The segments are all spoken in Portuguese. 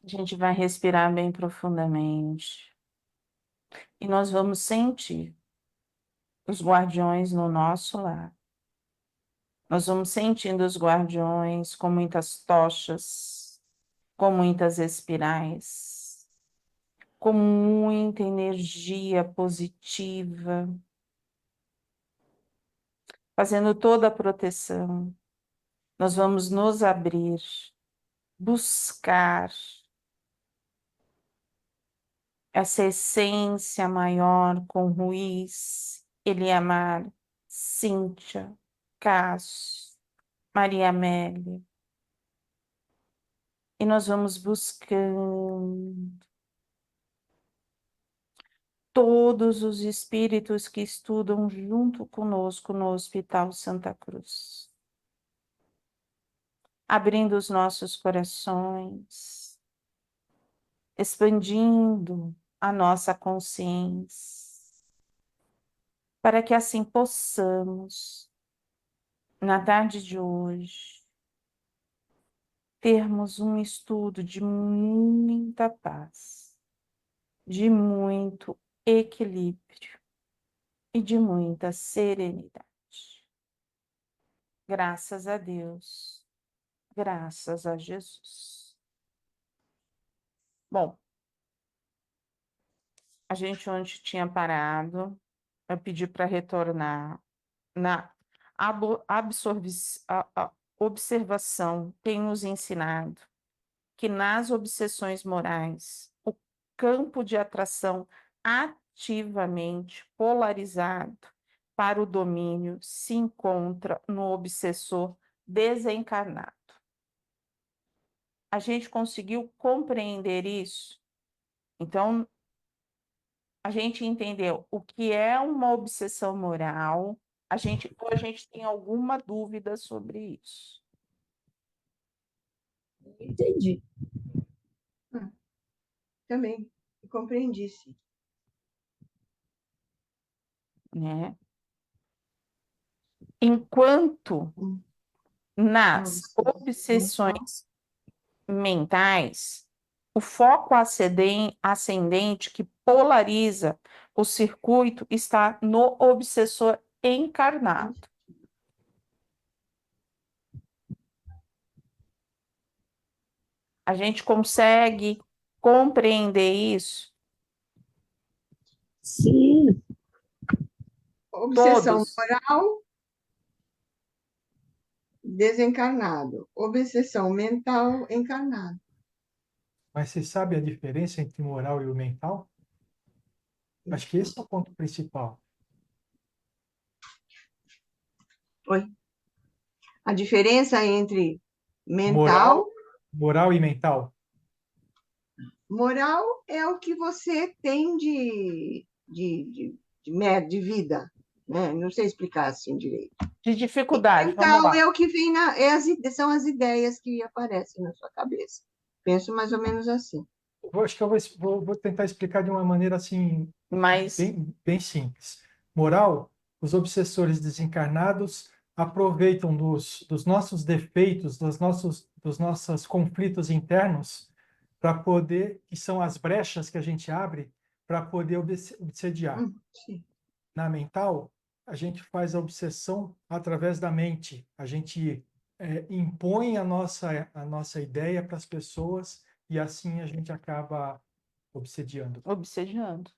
A gente vai respirar bem profundamente e nós vamos sentir os guardiões no nosso lar. Nós vamos sentindo os guardiões com muitas tochas, com muitas espirais, com muita energia positiva, fazendo toda a proteção. Nós vamos nos abrir, buscar essa essência maior com Ruiz, Eliamar, Cíntia, Cássio, Maria Amélia. E nós vamos buscando todos os espíritos que estudam junto conosco no Hospital Santa Cruz, abrindo os nossos corações, expandindo a nossa consciência, para que assim possamos, na tarde de hoje, termos um estudo de muita paz, de muito equilíbrio e de muita serenidade. Graças a Deus, graças a Jesus. Bom, a gente ontem tinha parado, eu pedi para retornar na a observação, tem nos ensinado que nas obsessões morais, o campo de atração ativamente polarizado para o domínio se encontra no obsessor desencarnado. A gente conseguiu compreender isso? Então, a gente entendeu o que é uma obsessão moral, ou a gente tem alguma dúvida sobre isso, Entendi. Também compreendi, sim. né? Enquanto nas obsessões mentais, o foco ascendente que polariza o circuito está no obsessor encarnado. A gente consegue compreender isso? Sim. Obsessão Todos. moral, desencarnado. Obsessão mental, encarnado. Mas você sabe a diferença entre o moral e o mental? Acho que esse é o ponto principal. Oi. A diferença entre Moral, mental... moral e mental. Moral é o que você tem de vida, né? Não sei explicar assim direito. De dificuldade, vamos Mental lá. é o que vem são as ideias que aparecem na sua cabeça. Penso mais ou menos assim. Acho que eu vou tentar explicar de uma maneira assim Mas bem simples. Moral, os obsessores desencarnados aproveitam dos nossos defeitos, dos nossos conflitos internos, para poder, que são as brechas que a gente abre, para poder obsediar. Sim. Na mental, a gente faz a obsessão através da mente. A gente impõe a nossa ideia para as pessoas e assim a gente acaba obsediando. obsediando.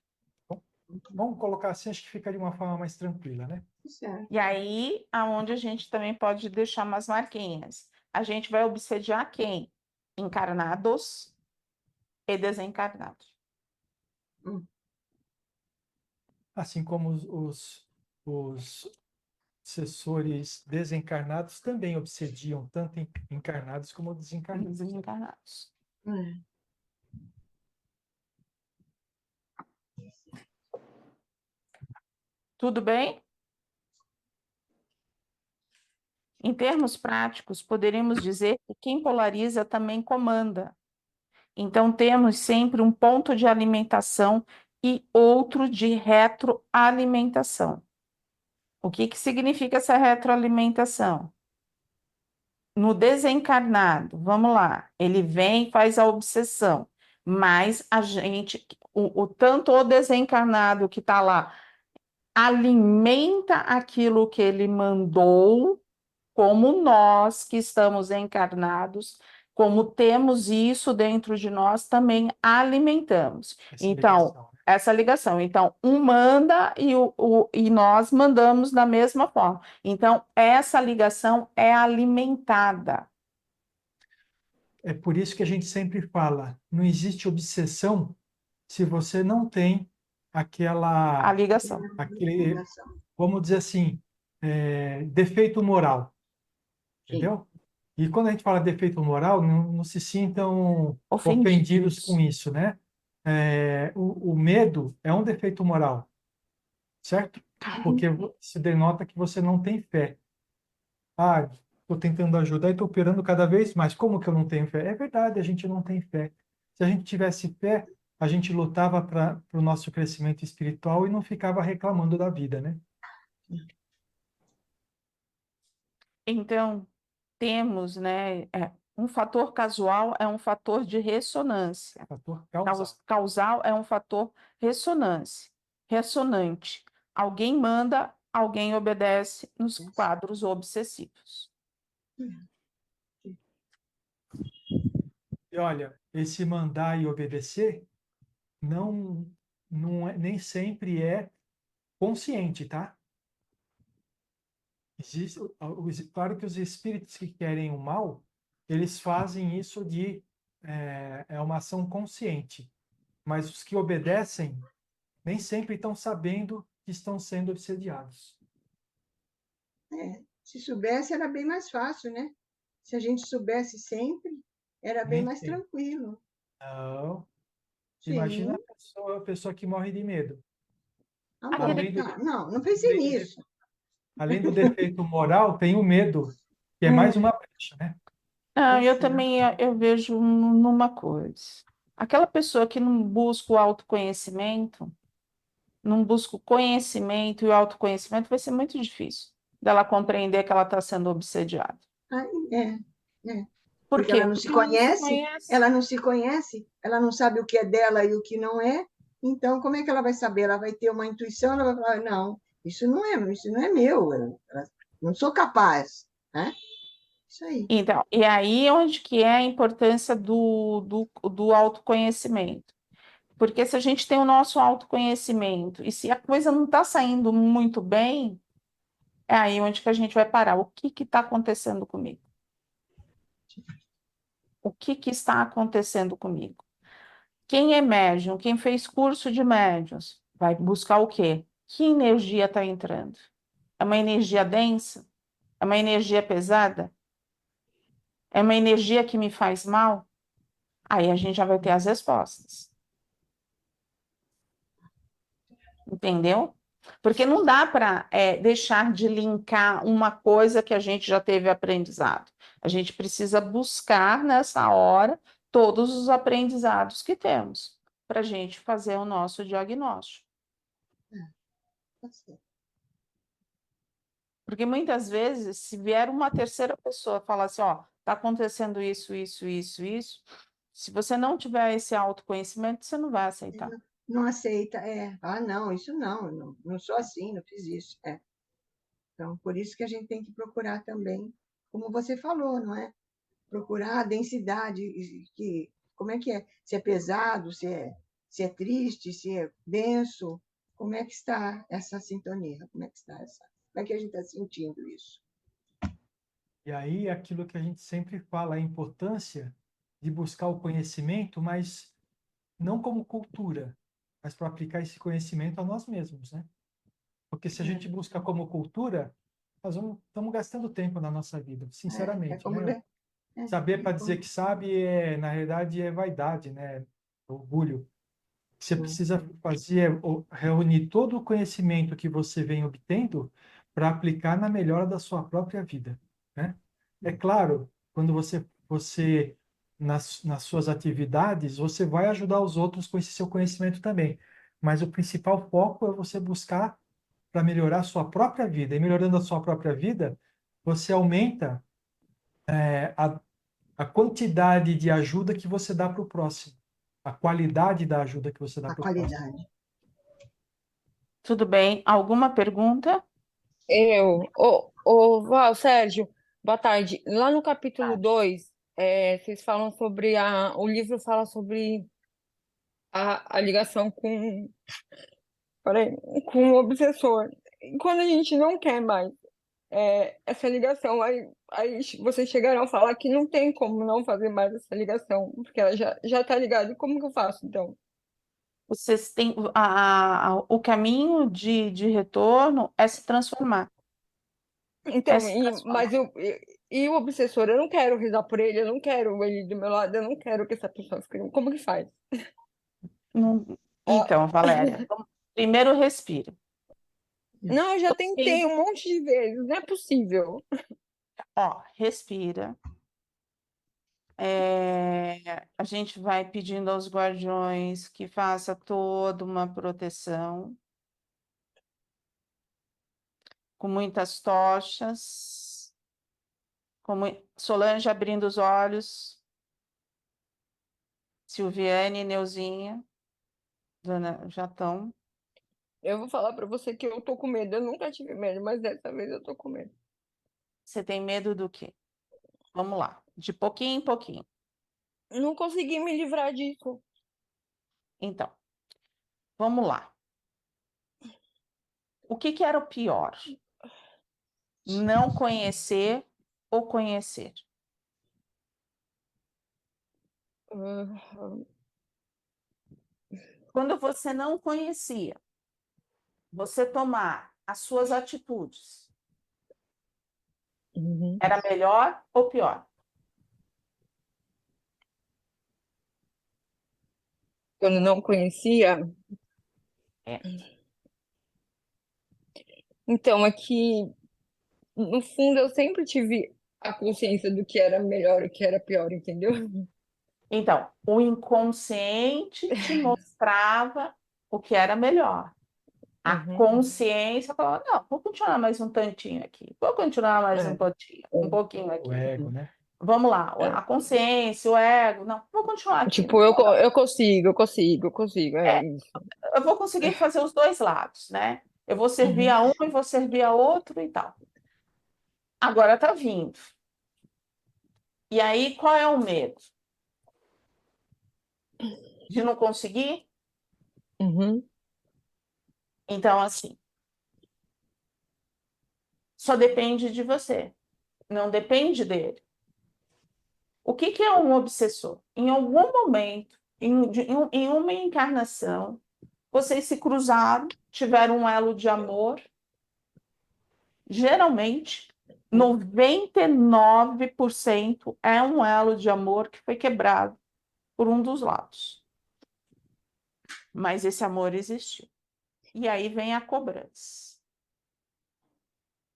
Vamos colocar assim, acho que fica de uma forma mais tranquila, né? Certo. E aí, aonde a gente também pode deixar umas marquinhas. A gente vai obsediar quem? Encarnados e desencarnados. Assim como os obsessores desencarnados também obsediam tanto encarnados como desencarnados. Desencarnados. Tudo bem? Em termos práticos, poderíamos dizer que quem polariza também comanda. Então, temos sempre um ponto de alimentação e outro de retroalimentação. O que significa essa retroalimentação? no desencarnado, vamos lá, ele vem e faz a obsessão, mas a gente, tanto o desencarnado que está lá, alimenta aquilo que ele mandou, como nós que estamos encarnados, como temos isso dentro de nós, também alimentamos. Essa Então, ligação, né? essa ligação. Então, um manda e nós mandamos da mesma forma. Então, essa ligação é alimentada. É por isso que a gente sempre fala, não existe obsessão se você não tem A aquela, ligação. aquele, Ligação. vamos dizer assim, defeito moral, Sim. entendeu? E quando a gente fala defeito moral, não se sintam ofendidos com Ofendidos. isso, né? O medo é um defeito moral, certo? Porque isso denota que você não tem fé. Ah, estou tentando ajudar e estou operando cada vez mais. Como que eu não tenho fé? É verdade, a gente não tem fé. Se a gente tivesse fé, a gente lutava para o nosso crescimento espiritual e não ficava reclamando da vida, né? Então, temos, né, um fator casual é um fator de ressonância. Fator causal. Causal é um fator ressonante. Alguém manda, alguém obedece nos quadros obsessivos. E olha, esse mandar e obedecer não, nem sempre é consciente, tá? Existe, claro que os espíritos que querem o mal, eles fazem isso é uma ação consciente, mas os que obedecem nem sempre estão sabendo que estão sendo obsediados. Se soubesse, era bem mais fácil, né? Se a gente soubesse sempre, era bem Nem mais sempre. tranquilo. Não. Imagina Sim. a pessoa que morre de medo. Ah, bom. Além do, Não pensei além do, de- nisso. além do defeito moral, tem o medo, que é mais uma brecha, né? Eu também eu vejo numa coisa. Aquela pessoa que não busca o autoconhecimento, não busca o conhecimento e o autoconhecimento, vai ser muito difícil dela compreender que ela está sendo obsediada. Ah, é. Por Porque ela quê? não se Porque ela não se conhece, conhece. ela não se conhece, ela não sabe o que é dela e o que não é. Então, como é que ela vai saber? Ela vai ter uma intuição, ela vai falar, não, isso não é meu, eu não sou capaz, né? Isso aí. Então, e aí onde que é a importância do autoconhecimento? Porque se a gente tem o nosso autoconhecimento e se a coisa não está saindo muito bem, é aí onde que a gente vai parar. O que está acontecendo comigo? O que está acontecendo comigo? Quem é médium, quem fez curso de médiuns, vai buscar o quê? Que energia está entrando? É uma energia densa? É uma energia pesada? É uma energia que me faz mal? Aí a gente já vai ter as respostas. Entendeu? Porque não dá para deixar de linkar uma coisa que a gente já teve aprendizado. A gente precisa buscar nessa hora todos os aprendizados que temos para a gente fazer o nosso diagnóstico. Tá certo. Porque muitas vezes, se vier uma terceira pessoa falar assim, ó, está acontecendo isso, isso, isso, isso, se você não tiver esse autoconhecimento, você não vai aceitar. Não aceita, não, isso não, não sou assim, não fiz isso. Então, por isso que a gente tem que procurar também, como você falou, não é? Procurar a densidade, como é que é? Se é pesado, se é triste, se é denso, como é que está essa sintonia? Como é que está como é que a gente está sentindo isso? E aí, aquilo que a gente sempre fala, a importância de buscar o conhecimento, mas não como cultura, mas para aplicar esse conhecimento a nós mesmos, né? Porque se a gente busca como cultura, estamos gastando tempo na nossa vida, sinceramente, Como né? Saber para dizer que sabe, na realidade, é vaidade, né? Orgulho. O que você precisa fazer é reunir todo o conhecimento que você vem obtendo para aplicar na melhora da sua própria vida, né? É claro, quando você nas suas atividades, você vai ajudar os outros com esse seu conhecimento também. Mas o principal foco é você buscar para melhorar a sua própria vida. E melhorando a sua própria vida, você aumenta a quantidade de ajuda que você dá para o próximo, a qualidade da ajuda que você dá A para o próximo. qualidade. Tudo bem? Alguma pergunta? Val, Sérgio, boa tarde. Lá no capítulo 2, vocês falam sobre o livro fala sobre a ligação peraí, com o obsessor. E quando a gente não quer mais essa ligação, aí vocês chegaram a falar que não tem como não fazer mais essa ligação, porque ela já tá ligada. E como que eu faço, então? Vocês têm o caminho de retorno é se transformar. Então, Se transformar. mas e o obsessor? Eu não quero rezar por ele, eu não quero ele do meu lado, eu não quero que essa pessoa fique. Como que faz? Ó, Então, Valéria, primeiro respira. não, eu já Sim. tentei um monte de vezes, não é possível. Ó, respira. A gente vai pedindo aos guardiões que faça toda uma proteção, com muitas tochas, Solange abrindo os olhos, Silviane, Neuzinha, Dona já estão. Eu vou falar pra você que eu tô com medo. Eu nunca tive medo, mas dessa vez eu tô com medo. Você tem medo do quê? Vamos lá, de pouquinho em pouquinho. Não consegui me livrar disso. Então, vamos lá. O que era o pior? Não conhecer ou conhecer? Ah, Quando você não conhecia, você tomar as suas atitudes, uhum. era melhor ou pior? Quando não conhecia. É. Então, é que, no fundo, eu sempre tive a consciência do que era melhor e o que era pior, entendeu? Então, o inconsciente te mostrava o que era melhor. A Uhum. consciência falava, não, vou continuar mais um tantinho aqui, vou continuar mais um pouquinho O aqui. ego, né? Vamos lá, a consciência, o ego, não, vou continuar aqui. Tipo, eu consigo, é É, isso. eu vou conseguir fazer os dois lados, né? Eu vou servir Uhum. a um e vou servir a outro e tal. Agora tá vindo. E aí, qual é o medo? De não conseguir? Uhum. Então, assim, só depende de você, não depende dele. O que é um obsessor? Em algum momento, em uma encarnação, vocês se cruzaram, tiveram um elo de amor. Geralmente, 99% é um elo de amor que foi quebrado por um dos lados. Mas esse amor existiu. E aí vem a cobrança,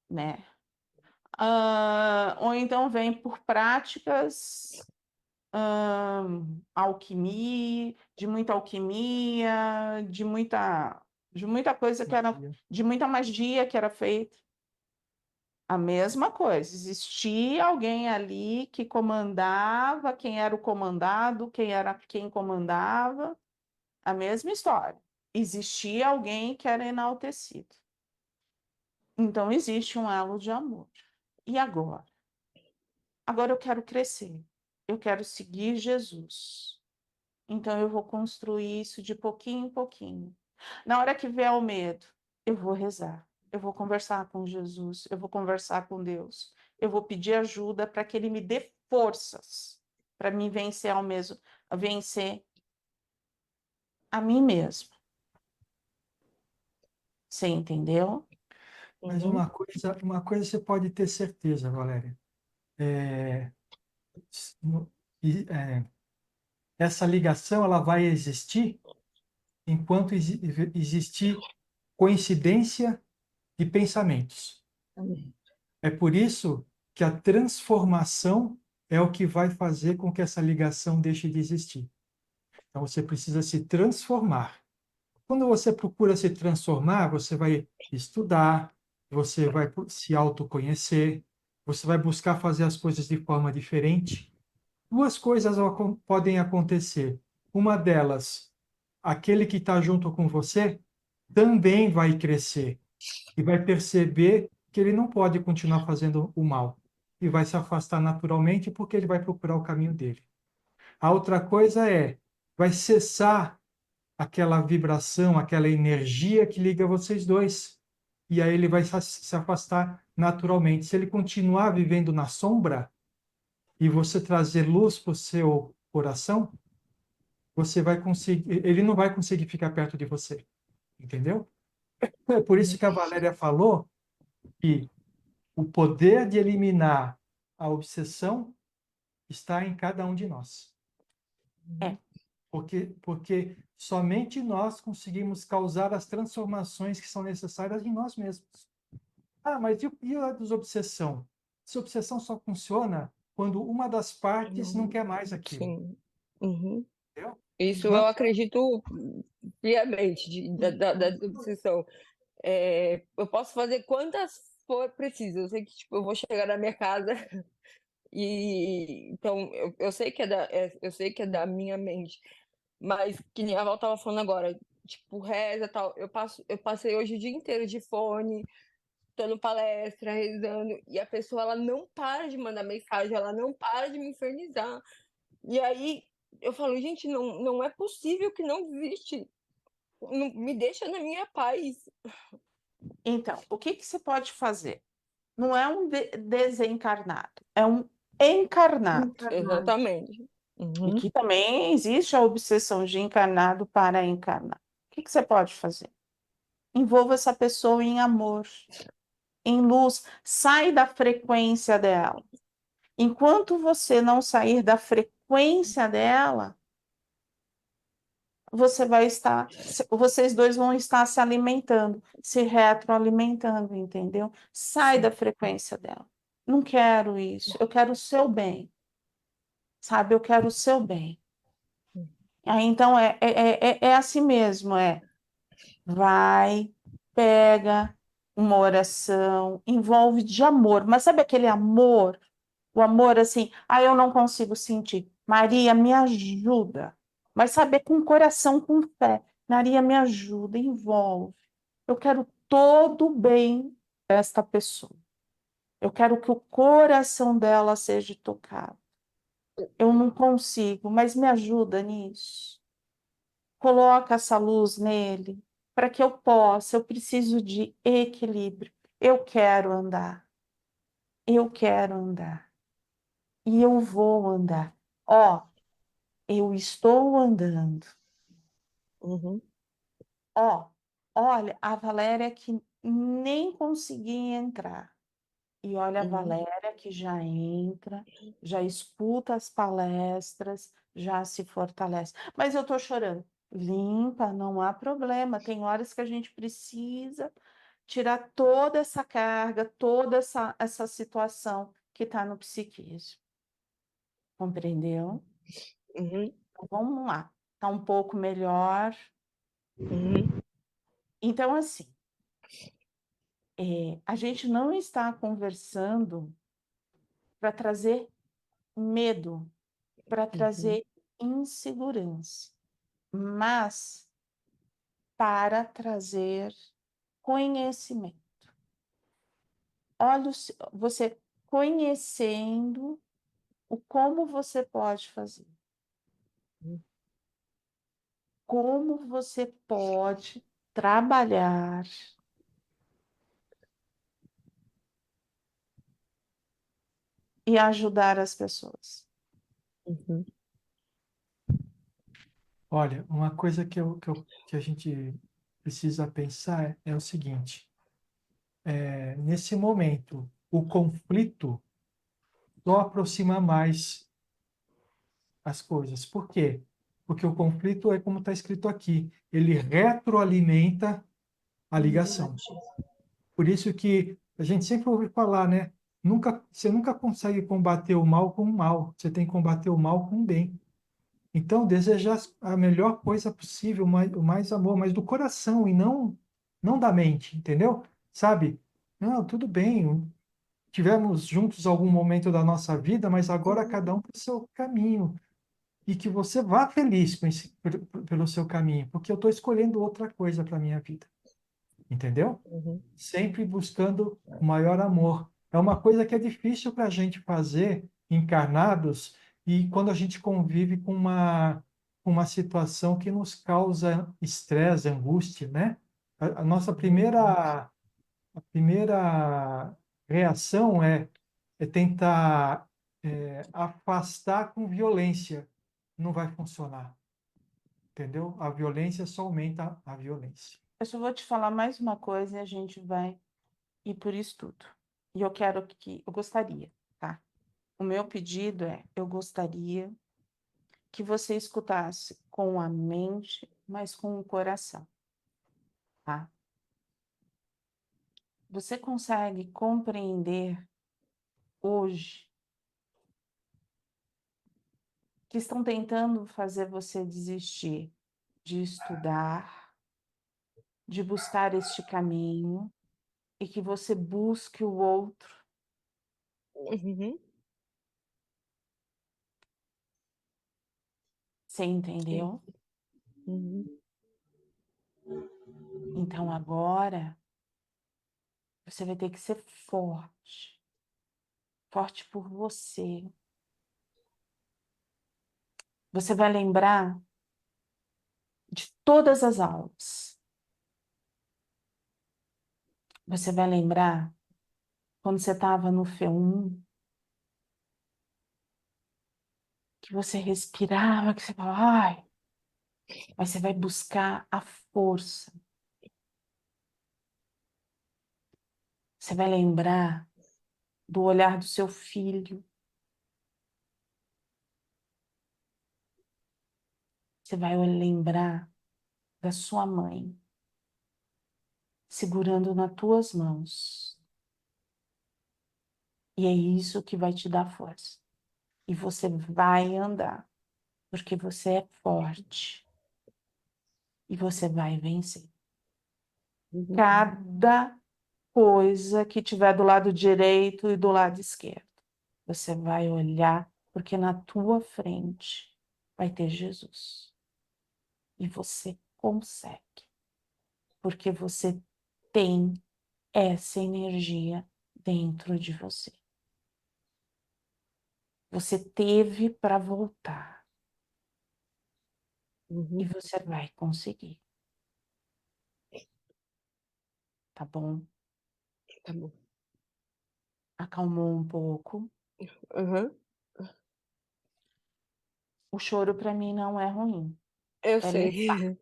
né? Ou então vem por práticas alquimia, de muita coisa que era, de muita magia que era feita. A mesma coisa, existia alguém ali que comandava, quem era o comandado, quem era quem comandava, a mesma história. Existia alguém que era enaltecido. Então existe um elo de amor. E agora? Agora eu quero crescer. Eu quero seguir Jesus. Então eu vou construir isso de pouquinho em pouquinho. Na hora que vier o medo, eu vou rezar. Eu vou conversar com Jesus, eu vou conversar com Deus. Eu vou pedir ajuda para que ele me dê forças para me vencer ao mesmo, vencer a mim mesmo. Você entendeu? Mas Uhum. uma coisa você pode ter certeza, Valéria. No- e, essa ligação ela vai existir enquanto existir coincidência de pensamentos. É por isso que a transformação é o que vai fazer com que essa ligação deixe de existir. Então você precisa se transformar. Quando você procura se transformar, você vai estudar, você vai se autoconhecer, você vai buscar fazer as coisas de forma diferente. Duas coisas podem acontecer. Uma delas, aquele que está junto com você também vai crescer e vai perceber que ele não pode continuar fazendo o mal e vai se afastar naturalmente porque ele vai procurar o caminho dele. A outra coisa vai cessar aquela vibração, aquela energia que liga vocês dois. E aí ele vai se afastar naturalmente. Se ele continuar vivendo na sombra e você trazer luz para o seu coração, você vai conseguir, ele não vai conseguir ficar perto de você. Entendeu? É por isso que a Valéria falou que o poder de eliminar a obsessão está em cada um de nós. É. Porque somente nós conseguimos causar as transformações que são necessárias em nós mesmos. Ah, mas e a desobsessão? Desobsessão só funciona quando uma das partes não quer mais aquilo. Sim. Uhum. Entendeu? Isso eu acredito piamente da desobsessão. Eu posso fazer quantas for preciso. Eu sei que tipo, eu vou chegar na minha casa e então eu sei que eu sei que é da minha mente, mas que nem a Val estava falando agora, tipo, reza tal. Eu passei hoje o dia inteiro de fone, dando palestra, rezando, e a pessoa ela não para de mandar mensagem, ela não para de me infernizar. E aí eu falo, gente, não é possível que não existe. Não, me deixa na minha paz. Então, o que que você pode fazer? Não é um desencarnado, é um encarnado. Encarnado. Exatamente. E Uhum. que também existe a obsessão de encarnado para encarnar. O que que você pode fazer? Envolva essa pessoa em amor, em luz, sai da frequência dela. Enquanto você não sair da frequência dela, vocês dois vão estar se alimentando, se retroalimentando, entendeu? Sai da frequência dela. Não quero isso, eu quero o seu bem, sabe? Eu quero o seu bem. Aí, então, é assim mesmo, vai, pega uma oração, envolve de amor, mas sabe aquele amor? O amor assim, eu não consigo sentir. Maria, me ajuda. Mas saber com o coração, com fé. Maria, me ajuda, envolve. Eu quero todo o bem desta pessoa. Eu quero que o coração dela seja tocado. Eu não consigo, mas me ajuda nisso. Coloca essa luz nele para que eu preciso de equilíbrio. Eu quero andar. Eu quero andar. E eu vou andar. Ó, eu estou andando. Uhum. Ó, olha, a Valéria que nem conseguia entrar. E olha a Uhum. Valéria que já entra, já escuta as palestras, já se fortalece. Mas eu estou chorando. Limpa, não há problema. Tem horas que a gente precisa tirar toda essa carga, toda essa situação que está no psiquismo. Compreendeu? Uhum. Então, vamos lá. Está um pouco melhor. Uhum. Então, assim, a gente não está conversando para trazer medo, para trazer insegurança, mas para trazer conhecimento. Olha, você conhecendo o como você pode fazer. Como você pode trabalhar e ajudar as pessoas. Uhum. Olha, uma coisa que a gente precisa pensar é o seguinte: nesse momento, o conflito só aproxima mais as coisas. Por quê? Porque o conflito é como está escrito aqui, ele retroalimenta a ligação. Por isso que a gente sempre ouve falar, né? Você nunca consegue combater o mal com o mal, você tem que combater o mal com o bem. Então, desejar a melhor coisa possível, o mais amor, mas do coração e não da mente, entendeu? Sabe? Não, tudo bem, tivemos juntos algum momento da nossa vida, mas agora cada um para o seu caminho. E que você vá feliz pelo seu caminho, porque eu estou escolhendo outra coisa para a minha vida. Entendeu? Sempre buscando o maior amor. É uma coisa que é difícil para a gente fazer encarnados e quando a gente convive com uma situação que nos causa estresse, angústia, né? A nossa primeira reação é tentar afastar com violência. Não vai funcionar, entendeu? A violência só aumenta a violência. Eu só vou te falar mais uma coisa e a gente vai ir por estudo. E eu gostaria, tá? O meu pedido eu gostaria que você escutasse com a mente, mas com o coração, tá? Você consegue compreender hoje que estão tentando fazer você desistir de estudar, de buscar este caminho e que você busque o outro? Você entendeu? Então agora você vai ter que ser forte, forte por você. Você vai lembrar de todas as aulas. Você vai lembrar quando você estava no F1, que você respirava, que você falava, ai, mas você vai buscar a força. Você vai lembrar do olhar do seu filho. Você vai lembrar da sua mãe segurando nas tuas mãos. E é isso que vai te dar força. E você vai andar, porque você é forte. E você vai vencer. Cada coisa que tiver do lado direito e do lado esquerdo, você vai olhar, porque na tua frente vai ter Jesus. E você consegue, porque você tem essa energia dentro de você. Você teve para voltar. E você vai conseguir. Tá bom? Tá bom. Acalmou um pouco. Uhum. O choro para mim não é ruim. Eu É sei. limpar, é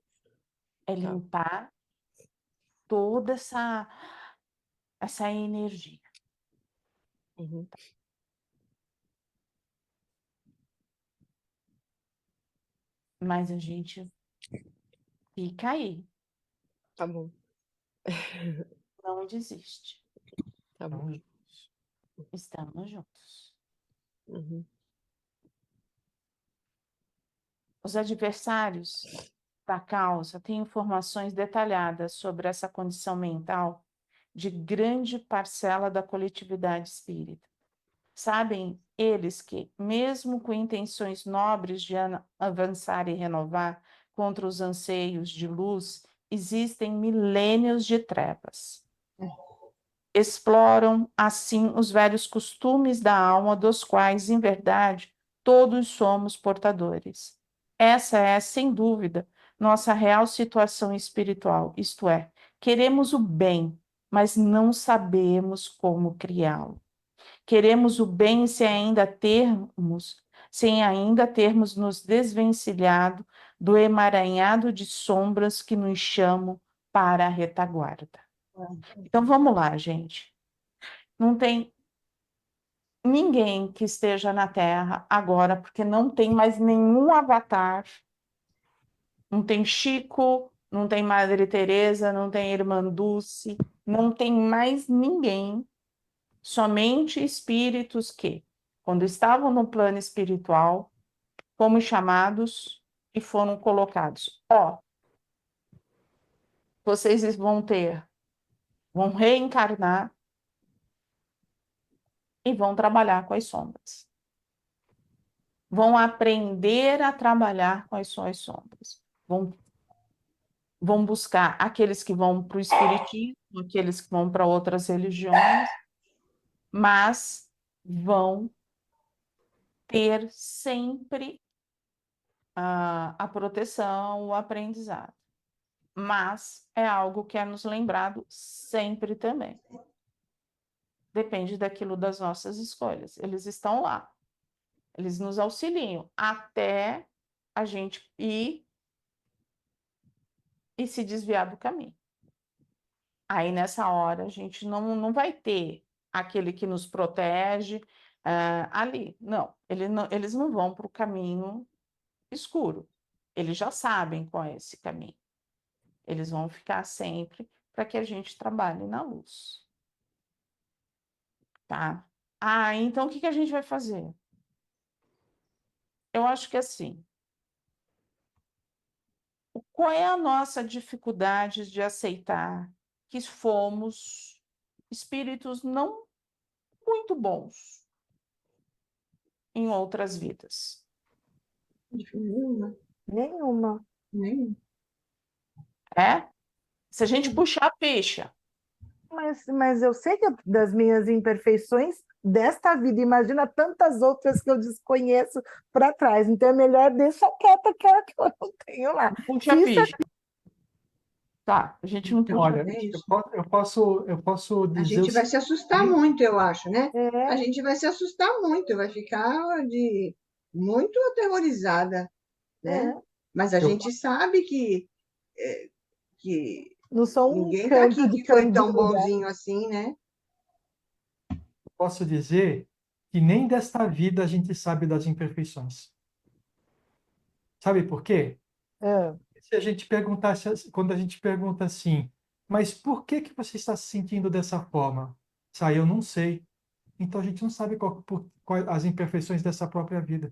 Tá. limpar toda essa energia. Uhum. Mas a gente fica aí, Tá bom. não desiste. Tá bom. Então, Estamos juntos. Uhum. Os adversários da causa têm informações detalhadas sobre essa condição mental de grande parcela da coletividade espírita. Sabem eles que, mesmo com intenções nobres de avançar e renovar contra os anseios de luz, existem milênios de trevas. Exploram, assim, os velhos costumes da alma, dos quais, em verdade, todos somos portadores. Essa é, sem dúvida, nossa real situação espiritual, isto é, queremos o bem, mas não sabemos como criá-lo. Queremos o bem sem ainda termos nos desvencilhado do emaranhado de sombras que nos chamam para a retaguarda. Então vamos lá, gente. Não tem ninguém que esteja na Terra agora, porque não tem mais nenhum avatar. Não tem Chico, não tem Madre Teresa, não tem Irmã Dulce, não tem mais ninguém. Somente espíritos que, quando estavam no plano espiritual, fomos chamados e foram colocados. Ó, vocês vão reencarnar e vão trabalhar com as sombras. Vão aprender a trabalhar com as suas sombras. Vão buscar aqueles que vão para o espiritismo, aqueles que vão para outras religiões, mas vão ter sempre a proteção, o aprendizado. Mas é algo que é nos lembrado sempre também. Depende daquilo das nossas escolhas. Eles estão lá. Eles nos auxiliam até a gente ir e se desviar do caminho. Aí, nessa hora, a gente não vai ter aquele que nos protege ali. Não, eles não vão para o caminho escuro. Eles já sabem qual é esse caminho. Eles vão ficar sempre para que a gente trabalhe na luz. Tá? Então o que a gente vai fazer? Eu acho que assim, qual é a nossa dificuldade de aceitar que fomos espíritos não muito bons em outras vidas? Nenhuma. Nenhuma. Nenhuma. Se a gente puxar a ficha, Mas eu sei que das minhas imperfeições desta vida, imagina tantas outras que eu desconheço para trás. Então é melhor deixar quieta aquela que eu não tenho lá. puxa a Se isso é ficha. Tá, a gente não puxa a Olha, ficha. É isso. eu posso A dizer gente o vai se assustar seguinte, muito, eu acho, né? A É, gente vai se assustar muito, vai ficar muito aterrorizada, né? é. Mas a eu gente sabe que Não sou um ninguém está canto aqui de que foi tão candido, né? bonzinho assim, né? posso dizer que nem desta vida a gente sabe das imperfeições. Sabe por quê? É. Se a gente perguntasse, quando a gente pergunta assim, mas por que que você está se sentindo dessa forma? Eu não sei. Então a gente não sabe quais as imperfeições dessa própria vida.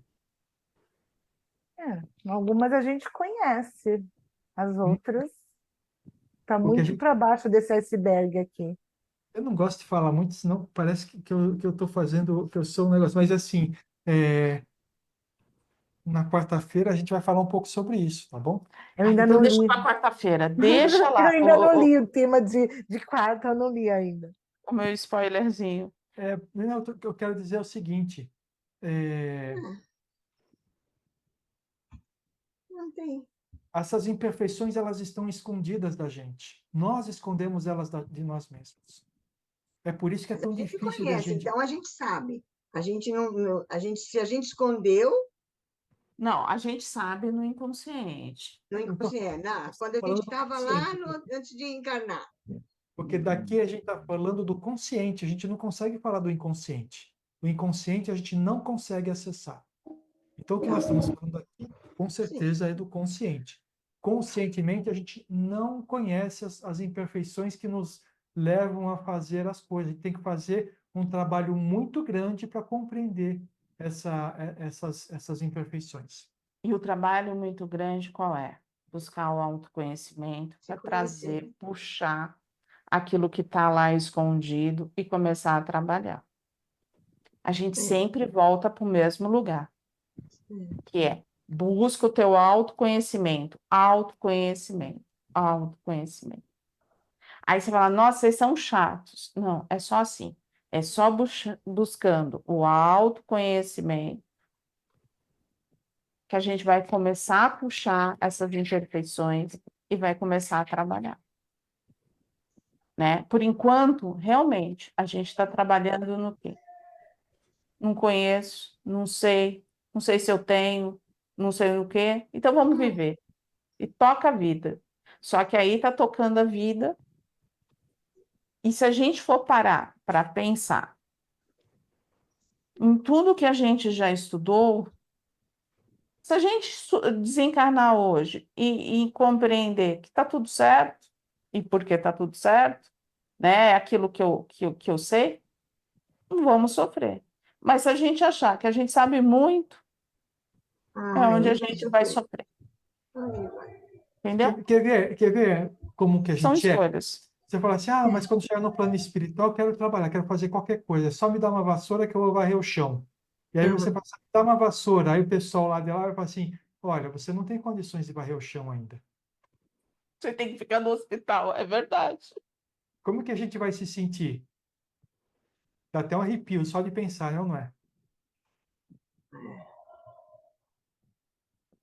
É. Algumas a gente conhece, as outras está Porque muito para baixo desse iceberg aqui. eu não gosto de falar muito, senão parece que eu estou fazendo, que eu sou um negócio. Mas assim, na quarta-feira a gente vai falar um pouco sobre isso, tá bom? Eu ainda Então não deixa li. para quarta-feira, deixa Eu lá ainda não li o tema de quarta, eu não li ainda. o meu spoilerzinho. Não, o que eu quero dizer é o seguinte: Não tem. essas imperfeições elas estão escondidas da gente. Nós escondemos elas de nós mesmos. É por isso que é Mas a tão gente difícil da conhece, gente. então a gente sabe. A gente se a gente escondeu, Não, a gente sabe no inconsciente. não Eu estou inconsciente, quando a gente falando do estava lá consciente, antes de encarnar. porque daqui a gente está falando do consciente, a gente não consegue falar do inconsciente. O inconsciente a gente não consegue acessar. Então, o que nós estamos falando aqui, com Sim. certeza, é do consciente. Conscientemente, a gente não conhece as imperfeições que nos levam a fazer as coisas. A gente tem que fazer um trabalho muito grande para compreender essas imperfeições. E o trabalho muito grande qual é? Buscar o autoconhecimento Se para conhecer. trazer, puxar aquilo que está lá escondido e começar a trabalhar. A gente sempre volta para o mesmo lugar, que é busca o teu autoconhecimento, autoconhecimento, autoconhecimento. Aí você fala, nossa, vocês são chatos. Não, é só assim. É só buscando o autoconhecimento que a gente vai começar a puxar essas imperfeições e vai começar a trabalhar. Né? Por enquanto, realmente, a gente está trabalhando no quê? Não conheço, não sei se eu tenho, não sei o quê. Então vamos viver. E toca a vida. Só que aí está tocando a vida. E se a gente for parar para pensar em tudo que a gente já estudou, se a gente desencarnar hoje e compreender que está tudo certo, e porque está tudo certo, né? Aquilo que eu sei, não vamos sofrer. Mas se a gente achar que a gente sabe muito, é onde a Aí vai gente vai sofrer. sofrer. Aí vai. Entendeu? Quer ver como que a São gente é? escolhas. Você fala assim, mas quando chegar no plano espiritual, eu quero trabalhar, quero fazer qualquer coisa. É só me dar uma vassoura que eu vou varrer o chão. E aí você Uhum. fala assim, dá uma vassoura. Aí o pessoal lá de lá vai falar assim, olha, você não tem condições de varrer o chão ainda. Você tem que ficar no hospital, é verdade. Como que a gente vai se sentir? Dá até um arrepio só de pensar, não é?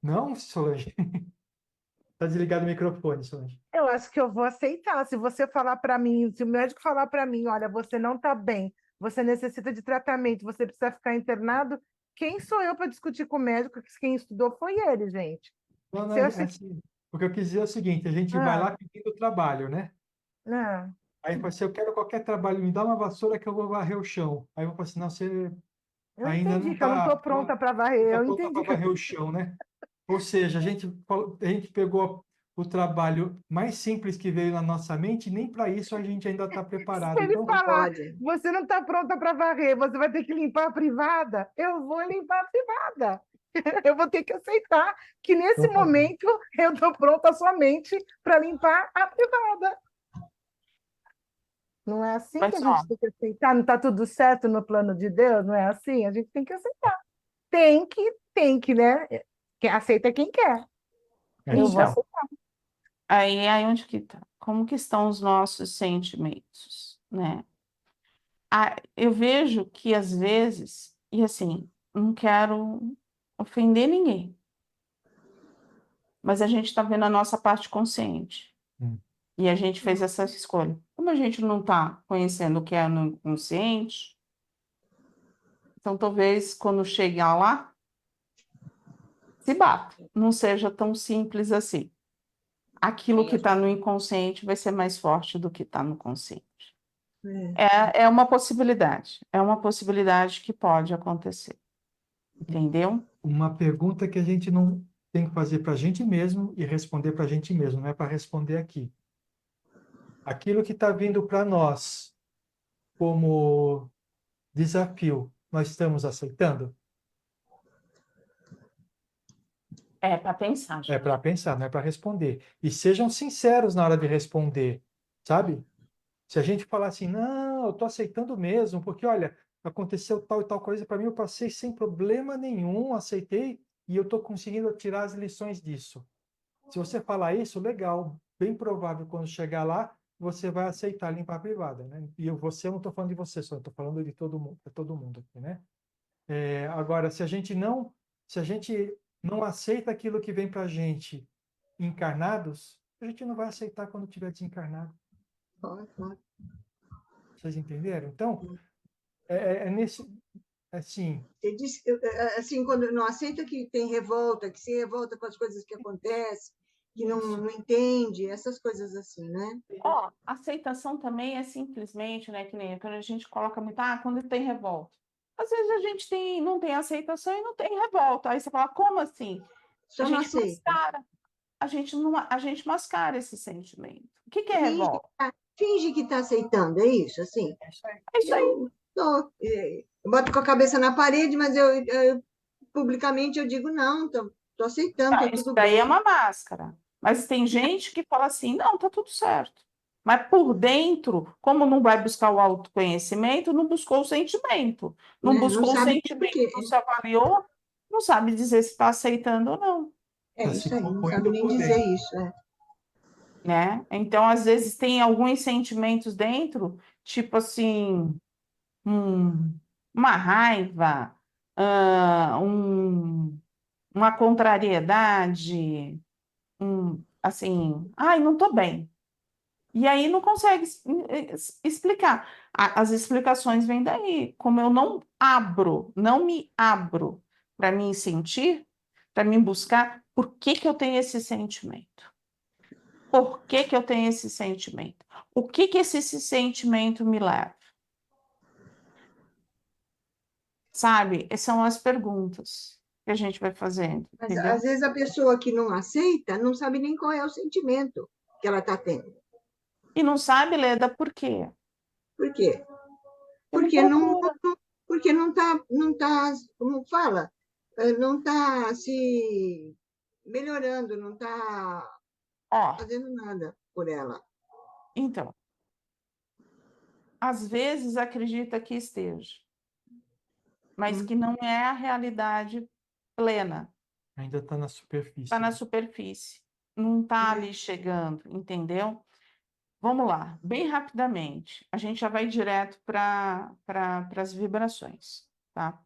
Não, Solange? Tá desligado o microfone, Solange. Eu acho que eu vou aceitar. Se você falar para mim, se o médico falar para mim, olha, você não está bem, você necessita de tratamento, você precisa ficar internado, quem sou eu para discutir com o médico? Quem estudou foi ele, gente. Não, não, Se eu é achar que... assim. O que eu quis dizer é o seguinte, a gente vai Ah, lá pedindo trabalho, né? não, Aí fala assim, eu quero qualquer trabalho, me dá uma vassoura que eu vou varrer o chão. Aí eu falo assim, não, você eu ainda entendi que eu não estou pronta para não varrer. tá Eu pronta para entendi que varrer o chão, né? Ou seja, a gente pegou o trabalho mais simples que veio na nossa mente, e nem para isso a gente ainda está se preparado. ele Então, Não falar, pode. você não está pronta para varrer, você vai ter que limpar a privada. Eu vou limpar a privada. Eu vou ter que aceitar que nesse então tá bom. momento eu estou pronta somente para limpar a privada. Não é assim que Mas, a ó, gente tem que aceitar? Não está tudo certo no plano de Deus? Não é assim? A gente tem que aceitar. Tem que, né? Quem aceita é quem quer. É Eu isso vou aí. então, aceitar. aí onde que tá? Como que estão os nossos sentimentos, né? Eu vejo que às vezes, e assim, não quero ofender ninguém, mas a gente está vendo a nossa parte consciente. Hum. E a gente fez essa escolha. Como a gente não está conhecendo o que é no inconsciente, então talvez quando chegar lá, se bata. Não seja tão simples assim. Aquilo que está no inconsciente vai ser mais forte do que está no consciente. É. É uma possibilidade que pode acontecer, entendeu? Uma pergunta que a gente não tem que fazer para a gente mesmo e responder para a gente mesmo, não é para responder aqui. Aquilo que está vindo para nós como desafio, nós estamos aceitando? É para pensar, É gente. para pensar, não é para responder. E sejam sinceros na hora de responder, sabe? Se a gente falar assim, não, eu estou aceitando mesmo, porque olha, aconteceu tal e tal coisa para mim, eu passei sem problema nenhum, aceitei e eu estou conseguindo tirar as lições disso. Se você falar isso, legal, bem provável quando chegar lá, você vai aceitar limpar a privada, né? E você, eu não estou falando de você só, estou falando de todo mundo aqui, né? Agora, se a gente não aceita aquilo que vem para a gente encarnados, a gente não vai aceitar quando tiver desencarnado. Pode, pode. Vocês entenderam? Então, é nesse, assim, Você diz, assim, quando não aceita que tem revolta, que se revolta com as coisas que acontecem, que isso. não entende, essas coisas assim, né? Ó, aceitação também é simplesmente, né, que nem quando a gente coloca muito, quando tem revolta. Às vezes a gente não tem aceitação e não tem revolta. Aí você fala, como assim? A Só não gente aceita. mascara, a gente mascara esse sentimento. O que que é Finge, revolta? finge que está aceitando, é isso, assim. É isso aí. É isso aí. Eu, eu boto com a cabeça na parede, mas publicamente eu digo, não, tô aceitando, tá Isso tudo daí é bem. uma máscara. Mas tem gente que fala assim, não, tá tudo certo. Mas por dentro, como não vai buscar o autoconhecimento, não buscou o sentimento. Não Né? Não buscou o sabe por sentimento, quê. não se avaliou, não sabe dizer se está aceitando ou não, É Está se isso aí, não sabe compondo nem por dizer dentro. isso. É. né? Então, às vezes, tem alguns sentimentos dentro, tipo assim, uma raiva, uma contrariedade, assim, ai, não tô bem. E aí não consegue explicar. As explicações vêm daí. Como eu não me abro para me sentir, para me buscar, por que que eu tenho esse sentimento? Por que que eu tenho esse sentimento? O que que esse sentimento me leva? Sabe? Essas são as perguntas que a gente vai fazendo, Mas às entendeu? vezes a pessoa que não aceita não sabe nem qual é o sentimento que ela está tendo. E não sabe, Leda, por quê? Por quê? Porque não Porque procura. porque não tá, como fala, não está se melhorando, não está Ó, fazendo nada por ela. então. às vezes acredita que esteja, mas que não é a realidade plena, Ainda está na superfície. está na superfície, não está ali chegando, entendeu? Vamos lá, bem rapidamente, a gente já vai direto para as vibrações, tá?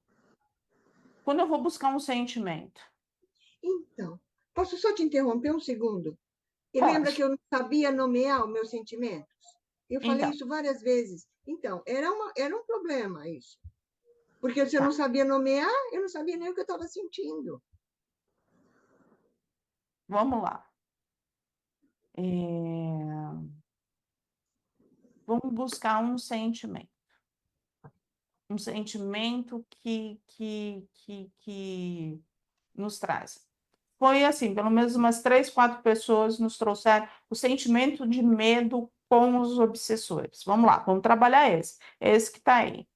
Quando eu vou buscar um sentimento, Então, posso só te interromper um segundo? E lembra que pode. eu não sabia nomear os meus sentimentos? Eu falei Então, isso várias vezes. Então, era um problema isso. Porque se eu não tá, sabia nomear, eu não sabia nem o que eu estava sentindo. vamos lá. Vamos buscar um sentimento que nos traz. Foi assim, pelo menos umas 3, 4 pessoas nos trouxeram o sentimento de medo com os obsessores. Vamos lá, vamos trabalhar esse. É esse que está aí.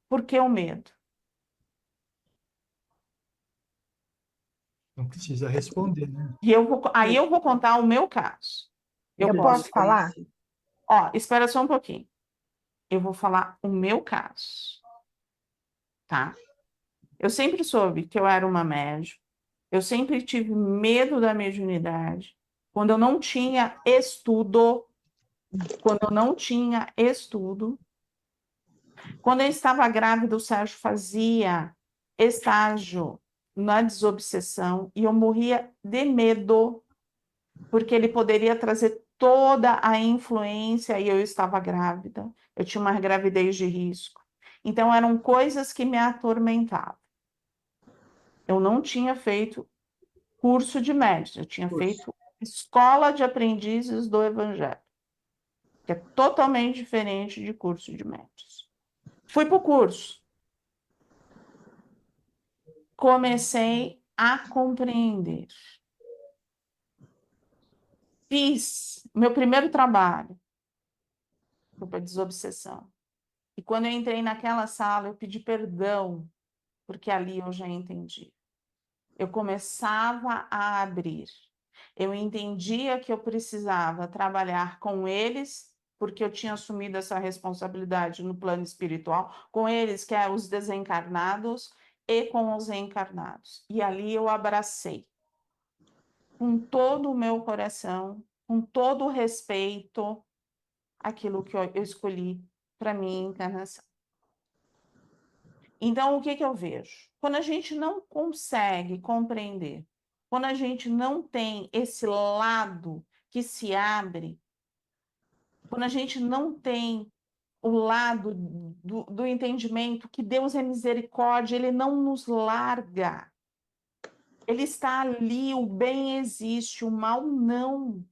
Por que o medo? Não precisa responder, né? E aí eu vou contar o meu caso. Eu Eu posso. posso falar? Ó, espera só um pouquinho. Eu vou falar o meu caso, tá? Eu sempre soube que eu era uma médium. Eu sempre tive medo da mediunidade. Quando eu não tinha estudo, quando eu não tinha estudo, quando eu estava grávida, o Sérgio fazia estágio na desobsessão e eu morria de medo, porque ele poderia trazer toda a influência e eu estava grávida. Eu tinha uma gravidez de risco. Então, eram coisas que me atormentavam. Eu não tinha feito curso de médios, eu tinha feito escola de aprendizes do Evangelho, que é totalmente diferente de curso de médios. Fui para o curso, comecei a compreender. Fiz meu primeiro trabalho, foi para desobsessão. E quando eu entrei naquela sala, eu pedi perdão, porque ali eu já entendi. Eu começava a abrir. Eu entendia que eu precisava trabalhar com eles, porque eu tinha assumido essa responsabilidade no plano espiritual, com eles, que é os desencarnados, e com os encarnados. E ali eu abracei, com todo o meu coração, com todo o respeito, aquilo que eu escolhi para minha encarnação. Então, o que que eu vejo? Quando a gente não consegue compreender, quando a gente não tem esse lado que se abre, quando a gente não tem o lado do entendimento que Deus é misericórdia, Ele não nos larga. Ele está ali, o bem existe, o mal não.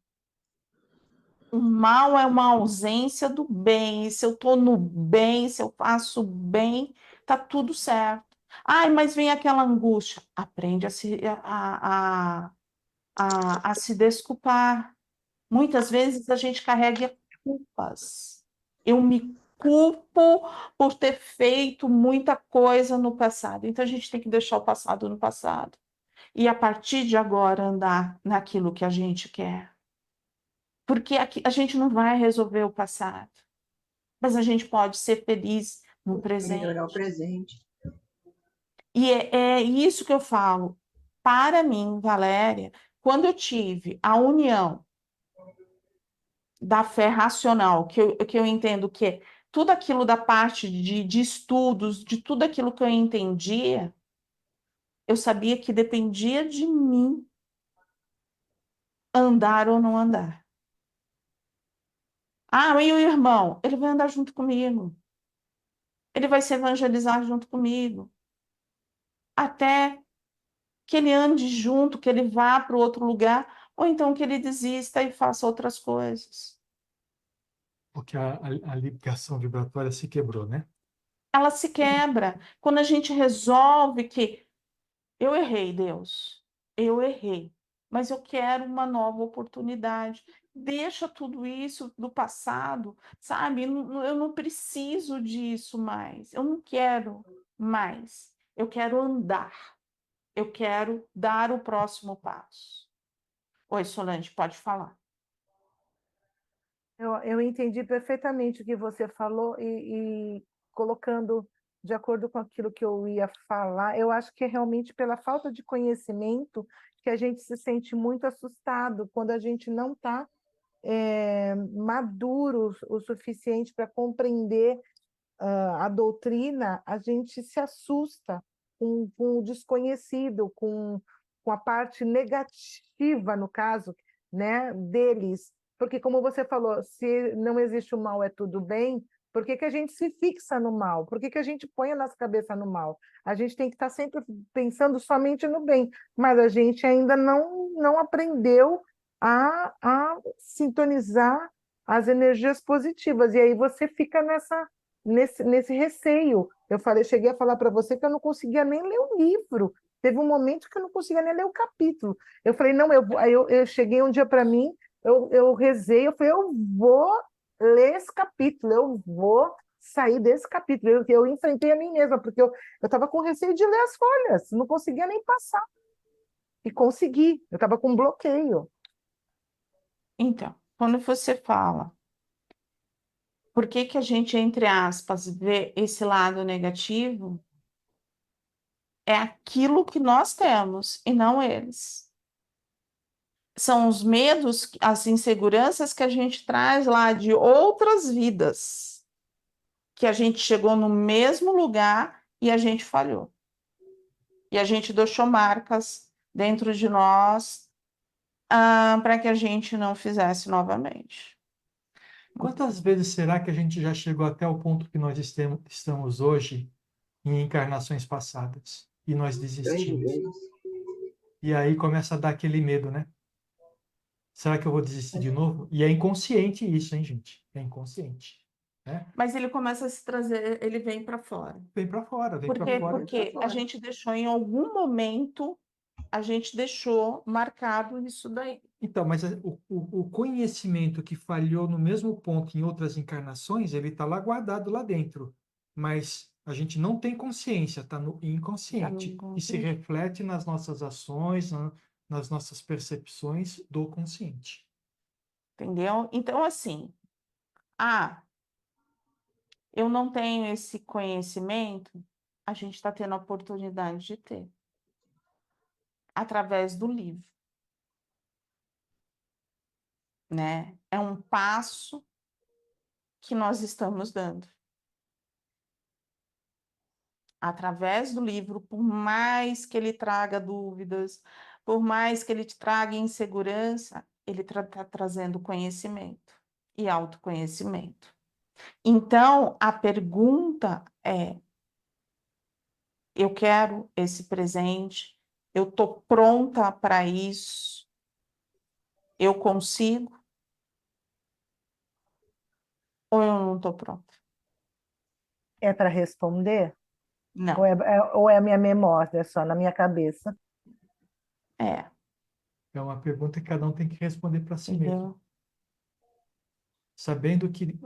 O mal é uma ausência do bem. Se eu estou no bem, se eu faço bem, tá tudo certo. Ai, mas vem aquela angústia. Aprende a se desculpar. Muitas vezes a gente carrega culpas. Eu me culpo por ter feito muita coisa no passado. Então a gente tem que deixar o passado no passado. E a partir de agora andar naquilo que a gente quer. Porque aqui, a gente não vai resolver o passado, mas a gente pode ser feliz no Melhorar o presente. presente. E é isso que eu falo. Para mim, Valéria, quando eu tive a união da fé racional, que eu entendo que é tudo aquilo da parte de estudos, de tudo aquilo que eu entendia, eu sabia que dependia de mim andar ou não andar. Ah, e o irmão? Ele vai andar junto comigo. Ele vai se evangelizar junto comigo. Até que ele ande junto, que ele vá para o outro lugar, ou então que ele desista e faça outras coisas. Porque a ligação vibratória se quebrou, né? Ela se quebra quando a gente resolve que eu errei, Deus, eu errei, mas eu quero uma nova oportunidade. Deixa tudo isso do passado, sabe? Eu não preciso disso mais, eu não quero mais, eu quero andar. Eu quero dar o próximo passo. Oi, Solange, pode falar. Eu entendi perfeitamente o que você falou e colocando de acordo com aquilo que eu ia falar, eu acho que é realmente pela falta de conhecimento que a gente se sente muito assustado quando a gente não está maduro o suficiente para compreender a doutrina, a gente se assusta com o desconhecido, com a parte negativa, no caso, né, deles. Porque, como você falou, se não existe o mal, é tudo bem, por que que a gente se fixa no mal? Por que que a gente põe a nossa cabeça no mal? A gente tem que estar sempre pensando somente no bem, mas a gente ainda não aprendeu a sintonizar as energias positivas. E aí você fica nesse receio. Cheguei a falar para você que eu não conseguia nem ler o livro. Teve um momento que eu não conseguia nem ler o capítulo. Eu falei, não, eu cheguei um dia para mim, eu rezei, eu falei, eu vou ler esse capítulo, eu vou sair desse capítulo. Eu enfrentei a mim mesma, porque eu estava com receio de ler as folhas, não conseguia nem passar. E consegui, eu estava com bloqueio. Então, quando você fala, por que que a gente, entre aspas, vê esse lado negativo? É aquilo que nós temos e não eles. São os medos, as inseguranças que a gente traz lá de outras vidas, que a gente chegou no mesmo lugar e a gente falhou. E a gente deixou marcas dentro de nós, para que a gente não fizesse novamente. Quantas vezes será que a gente já chegou até o ponto que nós estamos hoje em encarnações passadas e nós Grande desistimos? vez. E aí começa a dar aquele medo, né? Será que eu vou desistir de novo? E é inconsciente isso, hein, gente? É inconsciente, né? Mas ele começa a se trazer, ele vem para fora. Vem para fora, vem Por para quê? fora. Porque a gente deixou em algum momento, a gente deixou marcado isso daí. Então, mas o conhecimento que falhou no mesmo ponto em outras encarnações, ele está lá guardado lá dentro. Mas a gente não tem consciência, está no Tá no inconsciente. E se inconsciente. reflete nas nossas ações, nas nossas percepções do consciente. Entendeu? Então, assim, eu não tenho esse conhecimento, a gente está tendo a oportunidade de ter, através do livro, né? É um passo que nós estamos dando. Através do livro, por mais que ele traga dúvidas, por mais que ele te traga insegurança, ele está trazendo conhecimento e autoconhecimento. Então, a pergunta é: eu quero esse presente, eu estou pronta para isso, eu consigo ou eu não estou pronta? É para responder? Ou Não, ou é a minha memória, é só na minha cabeça? é, É uma pergunta que cada um tem que responder para si mesmo. entendeu? Sabendo que,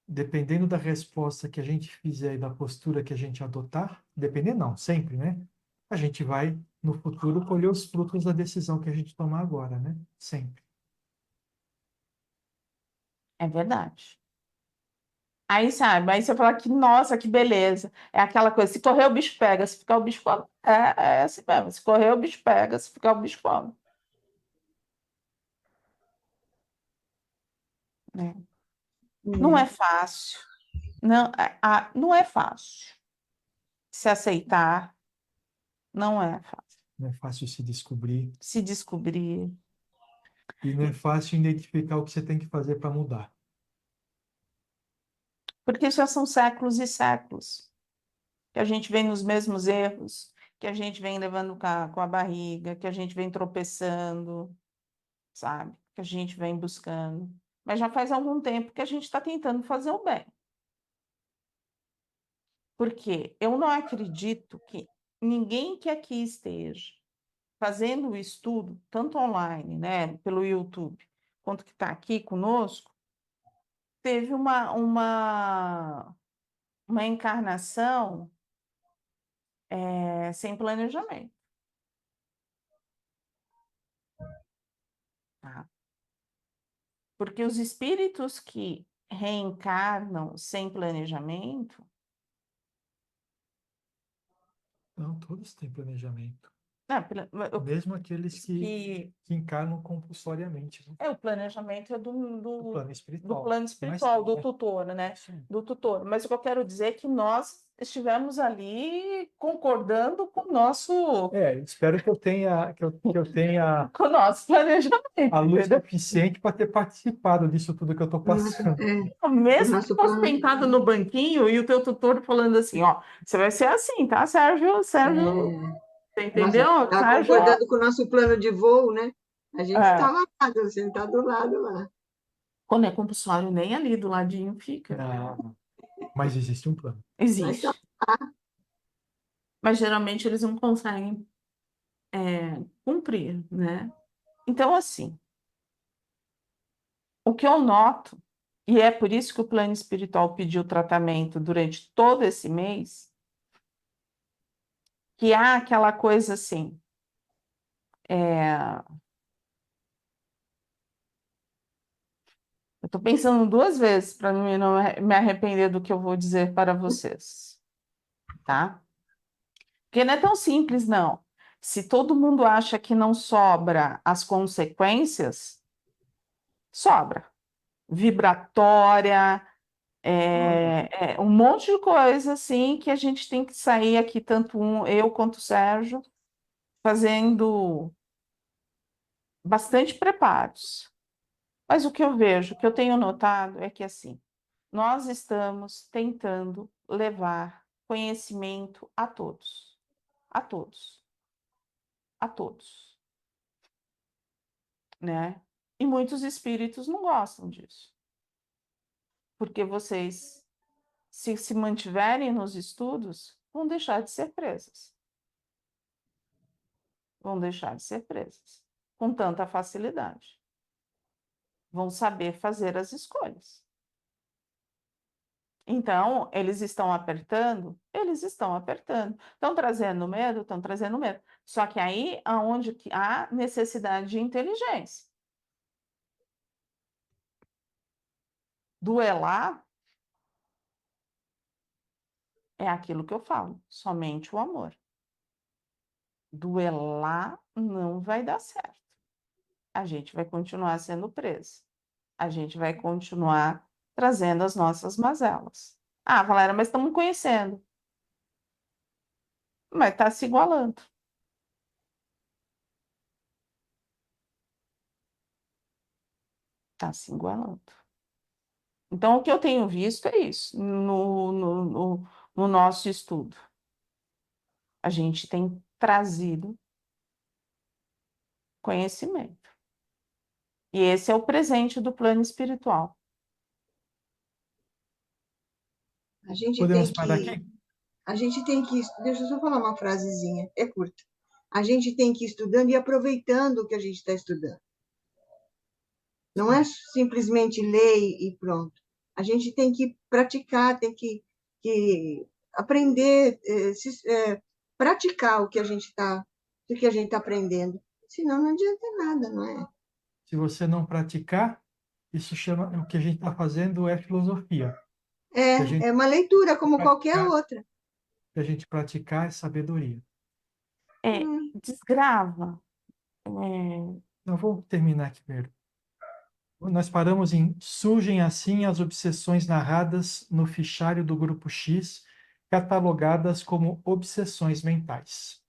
dependendo da resposta que a gente fizer e da postura que a gente adotar, dependendo não, sempre, né? A gente vai, no futuro, colher os frutos da decisão que a gente tomar agora, né? Sempre. É verdade. Aí, sabe, aí você fala que, nossa, que beleza. É aquela coisa, se correr o bicho pega, se ficar o bicho come. É assim mesmo, se correr o bicho pega, se ficar o bicho come. Né? Não é fácil. Não, não é fácil. Se aceitar, não é fácil. Não é fácil se descobrir Se descobrir. e não é fácil identificar o que você tem que fazer para mudar. Porque já são séculos e séculos que a gente vem nos mesmos erros, que a gente vem levando com a barriga, que a gente vem tropeçando, sabe? Que a gente vem buscando. Mas já faz algum tempo que a gente está tentando fazer o bem. Porque eu não acredito que ninguém que aqui esteja fazendo o estudo, tanto online, né, pelo YouTube, quanto que está aqui conosco, teve uma encarnação sem planejamento. Tá? Porque os espíritos que reencarnam sem planejamento, Não, todos têm planejamento. não, Mesmo aqueles que que encarnam compulsoriamente, né? o planejamento é Do do plano do espiritual. plano Mas espiritual, tem, do né? tutor, né? Sim. Do tutor. Mas o que eu quero dizer é que nós estivemos ali concordando com o nosso, Espero que eu tenha, com o nosso planejamento, a luz entendeu? suficiente para ter participado disso tudo que eu estou O nosso, passando. o Mesmo que nosso fosse plano. sentado no banquinho e o teu tutor falando assim, ó, você vai ser assim, tá, Sérgio? Sérgio, você Nossa, entendeu? tá Sérgio, concordando com o nosso plano de voo, né? A gente é, estava lá, sentado do lado lá. quando é compulsório, nem ali do ladinho fica. Não, mas existe um plano. Mas tá, Existe. Mas geralmente eles não conseguem cumprir, né? Então, assim, o que eu noto, e é por isso que o plano espiritual pediu tratamento durante todo esse mês, que há aquela coisa assim, eu estou pensando duas vezes para mim não me arrepender do que eu vou dizer para vocês, tá? Porque não é tão simples, não. Se todo mundo acha que não sobra as consequências, sobra. Vibratória, um monte de coisa assim que a gente tem que sair aqui, tanto eu quanto o Sérgio, fazendo bastante preparos. Mas o que eu vejo, o que eu tenho notado é que assim, nós estamos tentando levar conhecimento a todos, a todos, a todos, né? E muitos espíritos não gostam disso, porque vocês, se mantiverem nos estudos, vão deixar de ser presas. Vão deixar de ser presas com tanta facilidade. Vão saber fazer as escolhas. Então, eles estão apertando? Eles estão apertando. Estão trazendo medo? Estão trazendo medo. Só que aí aonde que há necessidade de inteligência. Duelar é aquilo que eu falo, somente o amor. Duelar não vai dar certo. A gente vai continuar sendo preso. A gente vai continuar trazendo as nossas mazelas. Ah, Valéria, mas estamos conhecendo. Mas está se igualando. Está se igualando. Então, o que eu tenho visto é isso no nosso estudo. A gente tem trazido conhecimento. E esse é o presente do plano espiritual. a gente Podemos tem parar que, aqui? a gente tem que, deixa eu só falar uma frasezinha, é curta. A gente tem que ir estudando e aproveitando o que a gente está estudando. Não é simplesmente ler e pronto. A gente tem que praticar, tem que aprender, praticar o que a gente está aprendendo. Senão não adianta nada, não é? Se você não praticar, isso chama, o que a gente está fazendo é filosofia. Se a gente É uma leitura como qualquer praticar, outra. se a gente praticar é sabedoria. Desgrava. Então, vou terminar aqui primeiro. Nós paramos em: surgem assim as obsessões narradas no fichário do grupo X, catalogadas como obsessões mentais.